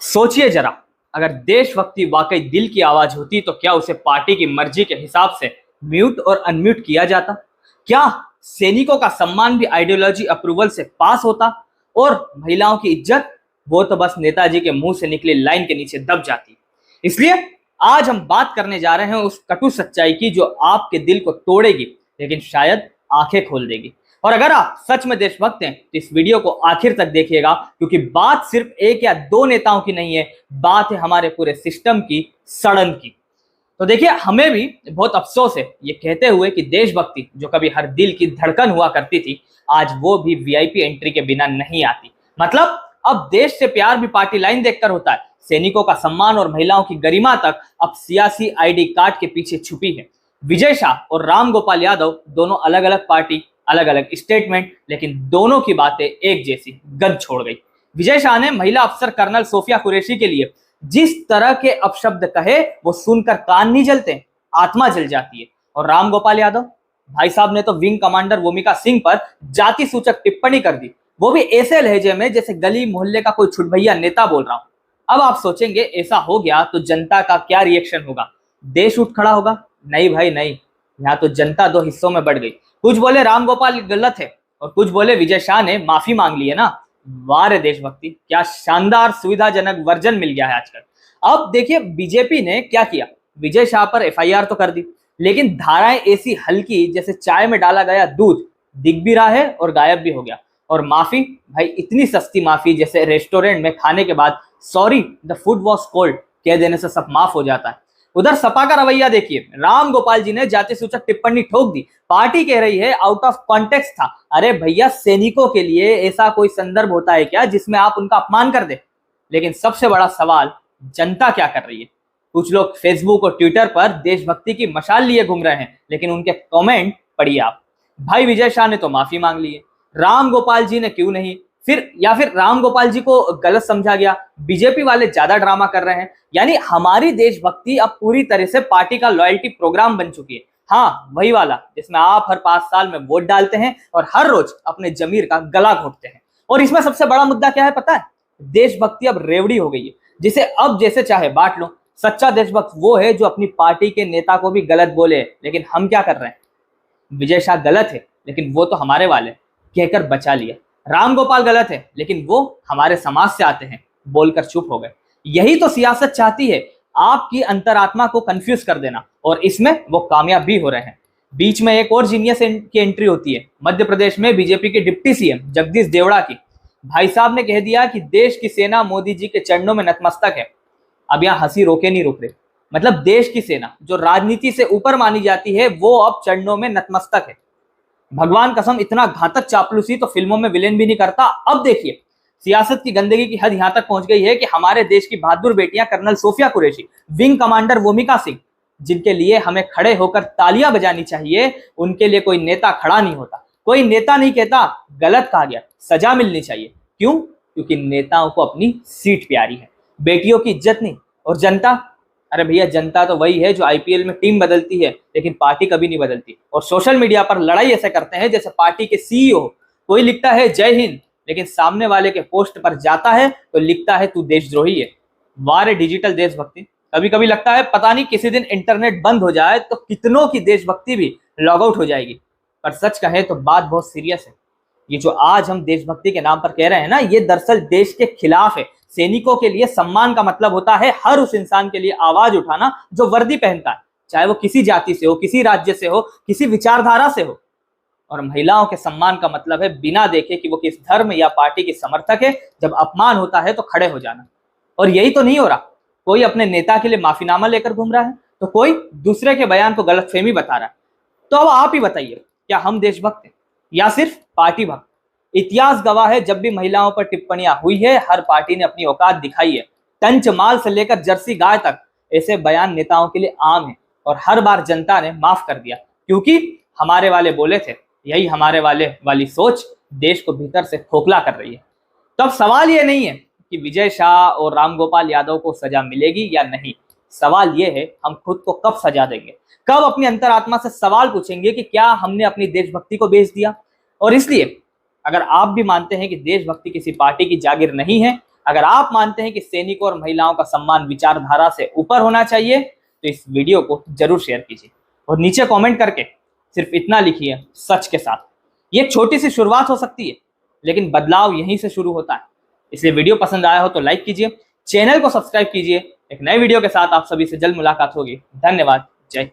सोचिए जरा, अगर देशभक्ति वाकई दिल की आवाज होती तो क्या उसे पार्टी की मर्जी के हिसाब से म्यूट और अनम्यूट किया जाता? क्या सैनिकों का सम्मान भी आइडियोलॉजी अप्रूवल से पास होता? और महिलाओं की इज्जत, वो तो बस नेताजी के मुंह से निकली लाइन के नीचे दब जाती। इसलिए आज हम बात करने जा रहे हैं उस कटु सच्चाई की जो आपके दिल को तोड़ेगी लेकिन शायद आंखें खोल देगी। और अगर आप सच में देशभक्त हैं तो इस वीडियो को आखिर तक देखिएगा, क्योंकि बात सिर्फ एक या दो नेताओं की नहीं है, बात है हमारे पूरे सिस्टम की, सड़न की। तो देखिए, हमें भी बहुत अफसोस है ये कहते हुए कि देशभक्ति जो कभी हर दिल की धड़कन हुआ करती थी, आज वो भी वीआईपी एंट्री के बिना नहीं आती। मतलब अब देश से प्यार भी पार्टी लाइन देखकर होता है। सैनिकों का सम्मान और महिलाओं की गरिमा तक अब सियासी आईडी कार्ड के पीछे छुपी है। विजय शाह और राम गोपाल यादव दोनों अलग अलग पार्टी, अलग अलग स्टेटमेंट, लेकिन दोनों की बातें एक जैसी, गद छोड़ गई। विजय शाह ने महिला अफसर कर्नल सोफिया कुरैशी के लिए जिस तरह के अपशब्द कहे वो सुनकर कान नहीं जलते, आत्मा जल जाती है। और राम गोपाल यादव भाई साहब ने तो विंग कमांडर वोमिका सिंह पर जाति सूचक टिप्पणी कर दी, वो भी ऐसे लहजे में जैसे गली मोहल्ले का कोई छुटभैया नेता बोल रहा हूं। अब आप सोचेंगे ऐसा हो गया तो जनता का क्या रिएक्शन होगा? देश उठ खड़ा होगा? नहीं भाई नहीं, यहाँ तो जनता दो हिस्सों में बढ़ गई। कुछ बोले राम गोपाल गलत है और कुछ बोले विजय शाह ने माफी मांग ली है ना। वाह रे देशभक्ति, क्या शानदार सुविधाजनक वर्जन मिल गया है आजकल। अब देखिए बीजेपी ने क्या किया, विजय शाह पर एफआईआर तो कर दी, लेकिन धाराएं ऐसी हल्की जैसे चाय में डाला गया दूध, दिख भी रहा है और गायब भी हो गया। और माफी, भाई इतनी सस्ती माफी जैसे रेस्टोरेंट में खाने के बाद sorry the food was cold कह देने से सब माफ हो जाता है। उधर सपा का रवैया देखिए, राम गोपाल जी ने जाति सूचक टिप्पणी ठोक दी, पार्टी कह रही है आउट ऑफ कॉन्टेक्स्ट था। अरे भैया, सैनिकों के लिए ऐसा कोई संदर्भ होता है क्या जिसमें आप उनका अपमान कर दे? लेकिन सबसे बड़ा सवाल, जनता क्या कर रही है? कुछ लोग फेसबुक और ट्विटर पर देशभक्ति की मशाल लिए घूम रहे हैं, लेकिन उनके कमेंट पढ़िए आप। भाई विजय शाह ने तो माफी मांग ली है, राम गोपाल जी ने क्यों नहीं? फिर राम गोपाल जी को गलत समझा गया, बीजेपी वाले ज्यादा ड्रामा कर रहे हैं। यानी हमारी देशभक्ति अब पूरी तरह से पार्टी का लॉयल्टी प्रोग्राम बन चुकी है। हाँ, वही वाला जिसमें आप हर 5 साल में वोट डालते हैं और हर रोज अपने जमीर का गला घोटते हैं। और इसमें सबसे बड़ा मुद्दा क्या है पता है? देशभक्ति अब रेवड़ी हो गई है, जिसे अब जैसे चाहे बांट लो। सच्चा देशभक्त वो है जो अपनी पार्टी के नेता को भी गलत बोले। लेकिन हम क्या कर रहे हैं? विजय शाह गलत है लेकिन वो तो हमारे वाले, कहकर बचा लिया। राम गोपाल गलत है लेकिन वो हमारे समाज से आते हैं, बोलकर चुप हो गए। यही तो सियासत चाहती है, आपकी अंतरात्मा को कंफ्यूज कर देना, और इसमें वो कामयाब भी हो रहे हैं। बीच में एक और जीनियस की एंट्री होती है, मध्य प्रदेश में बीजेपी के डिप्टी सीएम जगदीश देवड़ा की। भाई साहब ने कह दिया कि देश की सेना मोदी जी के चरणों में नतमस्तक है। अब यहाँ हंसी रोके नहीं रुक रही। मतलब देश की सेना जो राजनीति से ऊपर मानी जाती है, वो अब चरणों में नतमस्तक है। भगवान कसम, इतना घातक चापलूसी तो फिल्मों में विलेन भी नहीं करता। अब देखिए, सियासत की गंदगी की हद यहां तक पहुंच गई है कि हमारे देश की बहादुर बेटियां colonel Sophia Qureshi, wing commander Vyomika Singh, जिनके लिए हमें खड़े होकर तालियां बजानी चाहिए, उनके लिए कोई नेता खड़ा नहीं होता। कोई नेता नहीं कहता गलत कहा गया, सजा मिलनी चाहिए। क्यों? क्योंकि नेताओं को अपनी सीट प्यारी है, बेटियों की इज्जत नहीं। और जनता, अरे भैया जनता तो वही है जो आईपीएल में टीम बदलती है लेकिन पार्टी कभी नहीं बदलती। और सोशल मीडिया पर लड़ाई ऐसे करते हैं जैसे पार्टी के सीईओ। कोई लिखता है जय हिंद, लेकिन सामने वाले के पोस्ट पर जाता है तो लिखता है तू देशद्रोही है। वारे डिजिटल देशभक्ति। कभी कभी लगता है पता नहीं किसी दिन इंटरनेट बंद हो जाए तो कितनों की देशभक्ति भी लॉग आउट हो जाएगी। पर सच कहें तो बात बहुत सीरियस है। ये जो आज हम देशभक्ति के नाम पर कह रहे हैं ना, ये दरअसल देश के खिलाफ है। सैनिकों के लिए सम्मान का मतलब होता है हर उस इंसान के लिए आवाज उठाना जो वर्दी पहनता है, चाहे वो किसी जाति से हो, किसी राज्य से हो, किसी विचारधारा से हो। और महिलाओं के सम्मान का मतलब है बिना देखे कि वो किस धर्म या पार्टी की समर्थक है, जब अपमान होता है तो खड़े हो जाना। और यही तो नहीं हो रहा। कोई अपने नेता के लिए माफीनामा लेकर घूम रहा है तो कोई दूसरे के बयान को गलतफहमी बता रहा है। तो अब आप ही बताइए, क्या हम देशभक्त हैं या सिर्फ पार्टी भक्त? इतिहास गवाह है, जब भी महिलाओं पर टिप्पणियां हुई है, हर पार्टी ने अपनी औकात दिखाई है। टंच माल से लेकर जर्सी गाय तक ऐसे बयान नेताओं के लिए आम है। और हर बार जनता ने माफ कर दिया, क्योंकि हमारे वाले बोले थे। यही हमारे वाले वाली सोच देश को भीतर से खोखला कर रही है। तो अब सवाल ये नहीं है कि विजय शाह और राम गोपाल यादव को सजा मिलेगी या नहीं। सवाल ये है, हम खुद को कब सजा देंगे? कब अपनी अंतरात्मा से सवाल पूछेंगे कि क्या हमने अपनी देशभक्ति को बेच दिया? और इसलिए अगर आप भी मानते हैं कि देशभक्ति किसी पार्टी की जागीर नहीं है, अगर आप मानते हैं कि सैनिकों और महिलाओं का सम्मान विचारधारा से ऊपर होना चाहिए तो इस वीडियो को जरूर शेयर कीजिए और नीचे कमेंट करके सिर्फ इतना लिखिए, सच के साथ। ये छोटी सी शुरुआत हो सकती है, लेकिन बदलाव यहीं से शुरू होता है। इसलिए वीडियो पसंद आया हो तो लाइक कीजिए, चैनल को सब्सक्राइब कीजिए। एक नए वीडियो के साथ आप सभी से जल्द मुलाकात होगी। धन्यवाद। जय